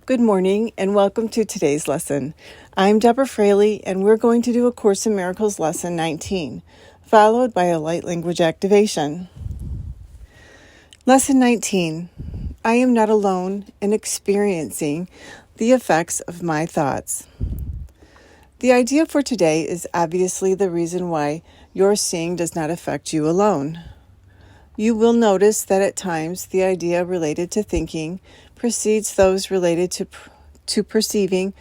Good morning and welcome to today's lesson. I'm Deborah Fraley and we're going to do A Course in Miracles Lesson 19, followed by a light language activation. Lesson 19. I am not alone in experiencing the effects of my thoughts. The idea for today is obviously the reason why your seeing does not affect you alone. You will notice that at times the idea related to thinking precedes those related to perceiving,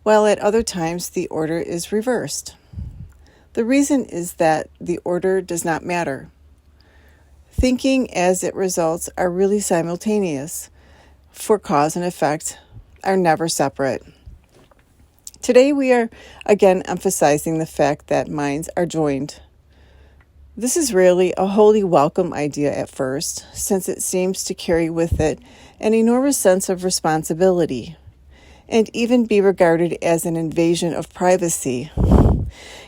while at other times the order is reversed. The reason is that the order does not matter. Thinking as it results are really simultaneous, for cause and effect are never separate. Today we are again emphasizing the fact that minds are joined. This is really a wholly welcome idea at first, since it seems to carry with it an enormous sense of responsibility, and even be regarded as an invasion of privacy.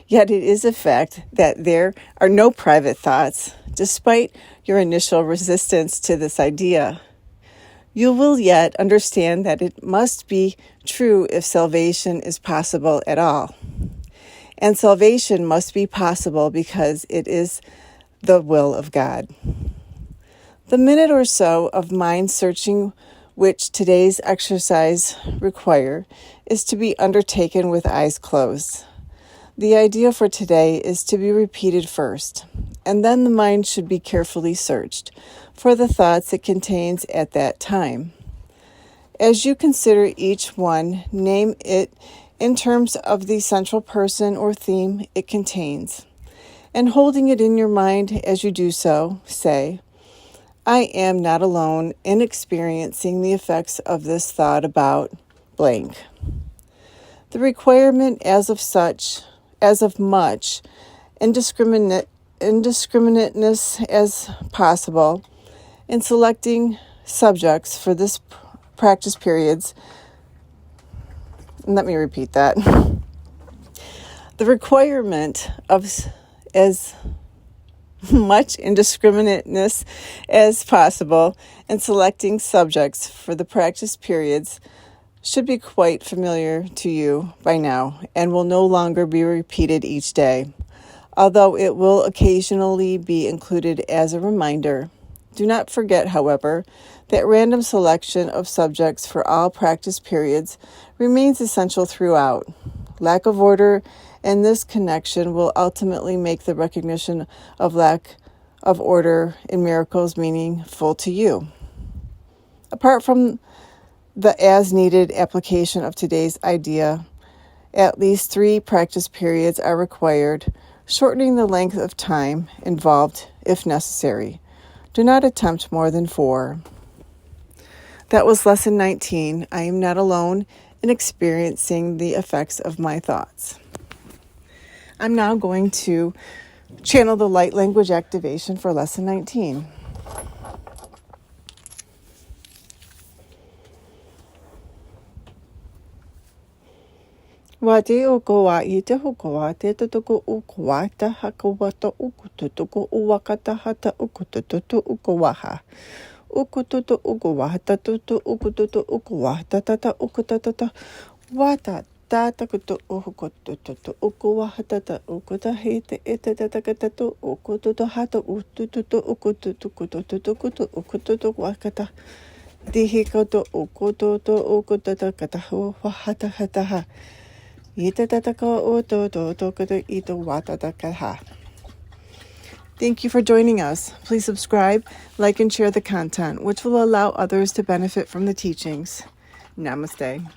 Yet it is a fact that there are no private thoughts, despite your initial resistance to this idea. You will yet understand that it must be true if salvation is possible at all. And salvation must be possible because it is the will of God. The minute or so of mind searching which today's exercise require is to be undertaken with eyes closed. The idea for today is to be repeated first, and then the mind should be carefully searched for the thoughts it contains at that time. As you consider each one, name it in terms of the central person or theme it contains, and holding it in your mind as you do so, say, I am not alone in experiencing the effects of this thought about blank. The requirement as of much indiscriminateness as possible in selecting subjects for this practice periods. Let me repeat that. The requirement of as much indiscriminateness as possible in selecting subjects for the practice periods should be quite familiar to you by now and will no longer be repeated each day, although it will occasionally be included as a reminder. Do not forget, however, that random selection of subjects for all practice periods remains essential throughout. Lack of order in this connection will ultimately make the recognition of lack of order in miracles meaningful to you. Apart from the as-needed application of today's idea, at least 3 practice periods are required, shortening the length of time involved if necessary. Do not attempt more than 4. That was Lesson 19. I am not alone in experiencing the effects of my thoughts. I'm now going to channel the light language activation for Lesson 19. Wa te o ko wa I te hoko wa te tutuku uko wa te haka wata uku tutuku uwakata hata uku tututu uko waha. Uku tutu uko wata tutu uku tutu uko wata tata uku tata wata tata kutu uko tutu uko wata uko tahi te ete tata katatu uko tutu hata uku tutu uko tutu kutu tutu kutu uko tutu wakata. Dihi koto uko tutu uko tata katahu wahata hataha. Thank you for joining us. Please subscribe, like, and share the content, which will allow others to benefit from the teachings. Namaste.